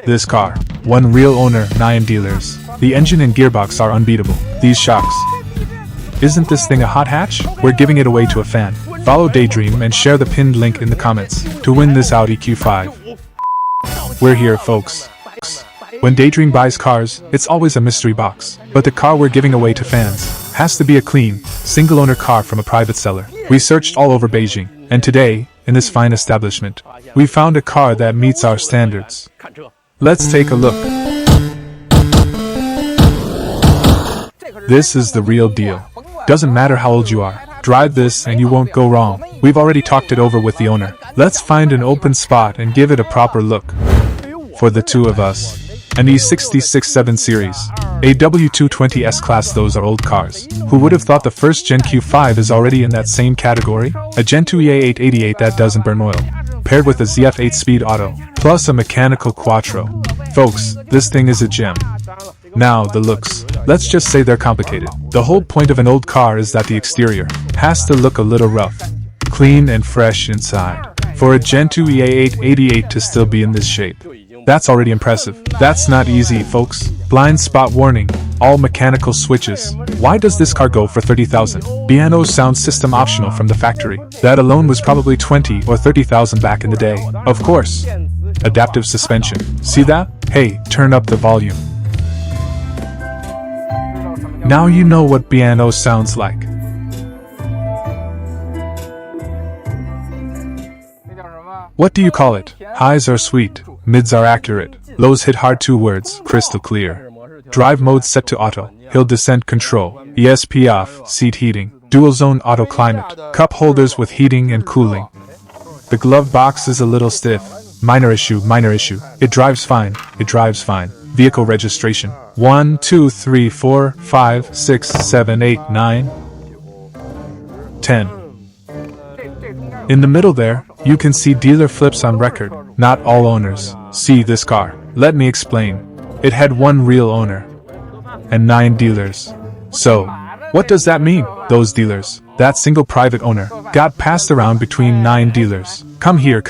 This car. One real owner, 9 dealers. The engine and gearbox are unbeatable. These shocks. Isn't this thing a hot hatch? We're giving it away to a fan. Follow Daydream and share the pinned link in the comments to win this Audi Q5. We're here, folks. When Daydream buys cars, it's always a mystery box. But the car we're giving away to fans has to be a clean, single-owner car from a private seller. We searched all over Beijing, and today, in this fine establishment, we found a car that meets our standards. Let's take a look. This is the real deal. Doesn't matter how old you are, drive this and you won't go wrong. We've already talked it over with the owner. Let's find an open spot and give it a proper look. For the two of us. An E66 7 Series. A W220 S-Class, those are old cars. Who would have thought the first Gen Q5 is already in that same category? A Gen 2 A888 that doesn't burn oil. Paired with a ZF 8-speed auto. Plus a mechanical quattro. Folks, this thing is a gem. Now, the looks. Let's just say they're complicated. The whole point of an old car is that the exterior has to look a little rough. Clean and fresh inside. For a Gen 2 A888 to still be in this shape. That's already impressive. That's not easy, folks. Blind spot warning. All mechanical switches. Why does this car go for 30,000? Piano sound system optional from the factory. That alone was probably 20 or 30,000 back in the day. Of course. Adaptive suspension. See that? Hey, turn up the volume. Now you know what piano sounds like. What do you call it? Highs are sweet, mids are accurate, lows hit hard, 2 words, crystal clear. Drive mode set to auto, hill descent control, ESP off, seat heating, dual zone auto climate, cup holders with heating and cooling. The glove box is a little stiff. Minor issue. It drives fine. Vehicle registration. 1, 2, 3, 4, 5, 6, 7, 8, 9, 10. In the middle there, you can see dealer flips on record. Not all owners. See this car. Let me explain. It had one real owner. And 9 dealers. So, what does that mean? Those dealers, that single private owner, got passed around between 9 dealers. Come here.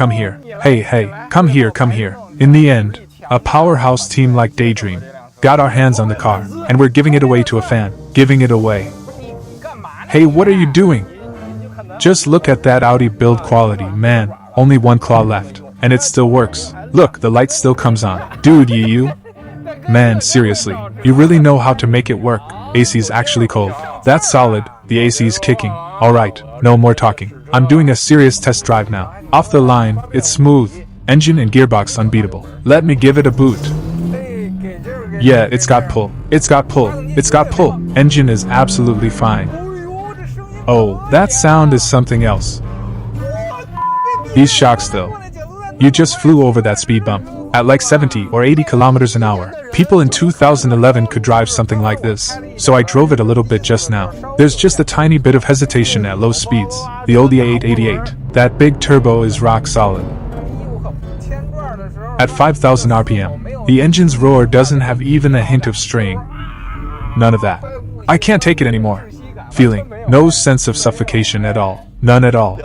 Hey, come here. In the end, a powerhouse team like Daydream got our hands on the car, and we're giving it away to a fan. Giving it away. Hey, what are you doing? Just look at that Audi build quality, man. Only one claw left, and it still works. Look, the light still comes on. Dude, you? Man, seriously, you really know how to make it work. AC's actually cold. That's solid, the AC's kicking. Alright, no more talking. I'm doing a serious test drive now. Off the line, it's smooth. Engine and gearbox unbeatable. Let me give it a boot. Yeah, it's got pull. Engine is absolutely fine. Oh, that sound is something else. These shocks though. You just flew over that speed bump. At like 70 or 80 kilometers an hour. People in 2011 could drive something like this. So I drove it a little bit just now. There's just a tiny bit of hesitation at low speeds. The Audi A888. That big turbo is rock solid. At 5,000 RPM, the engine's roar doesn't have even a hint of straying. None of that. I can't take it anymore. Feeling no sense of suffocation at all. None at all.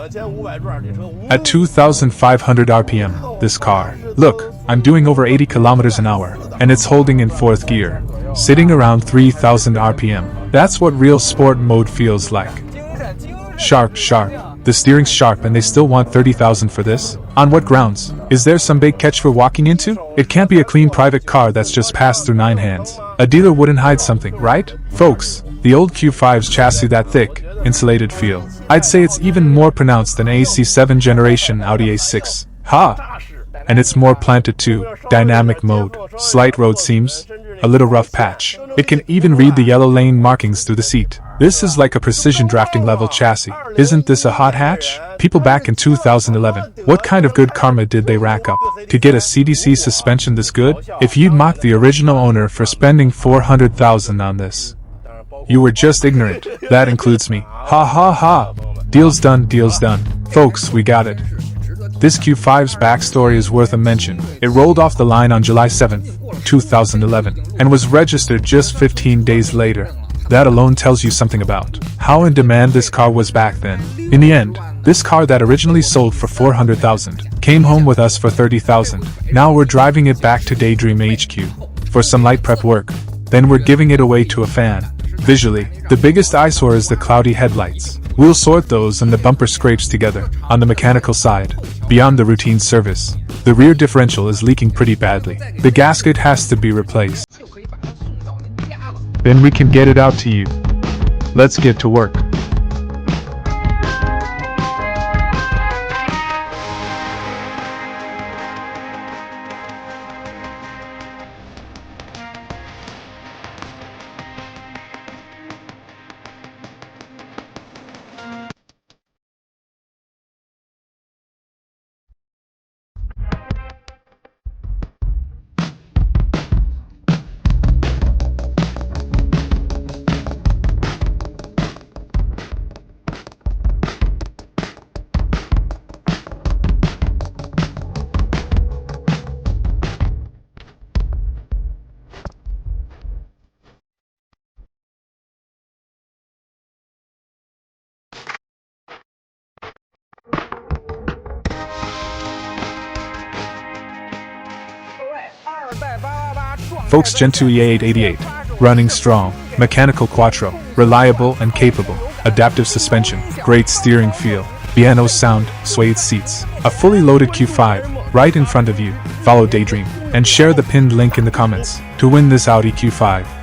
At 2,500 RPM, this car. Look, I'm doing over 80 kilometers an hour, and it's holding in 4th gear. Sitting around 3,000 RPM. That's what real sport mode feels like. Sharp. The steering's sharp and they still want 30,000 for this? On what grounds? Is there some big catch we're walking into? It can't be a clean private car that's just passed through 9 hands. A dealer wouldn't hide something, right? Folks, the old Q5's chassis that thick, insulated feel. I'd say it's even more pronounced than C7 generation Audi A6. Ha! And it's more planted too. Dynamic mode. Slight road seams. A little rough patch. It can even read the yellow lane markings through the seat. This is like a precision drafting level chassis. Isn't this a hot hatch? People back in 2011, what kind of good karma did they rack up to get a CDC suspension this good? If you'd mocked the original owner for spending 400,000 on this, you were just ignorant. That includes me. Ha. Deal's done. Folks, we got it. This Q5's backstory is worth a mention. It rolled off the line on July 7, 2011, and was registered just 15 days later. That alone tells you something about how in demand this car was back then. In the end, this car that originally sold for 400,000 came home with us for 30,000. Now we're driving it back to Daydream HQ for some light prep work. Then we're giving it away to a fan. Visually, the biggest eyesore is the cloudy headlights. We'll sort those and the bumper scrapes together. On the mechanical side, beyond the routine service, the rear differential is leaking pretty badly. The gasket has to be replaced. Then we can get it out to you. Let's get to work. Folks, Gen 2 E888, running strong, mechanical quattro, reliable and capable, adaptive suspension, great steering feel, piano sound, suede seats, a fully loaded Q5, right in front of you. Follow Daydream, and share the pinned link in the comments to win this Audi Q5.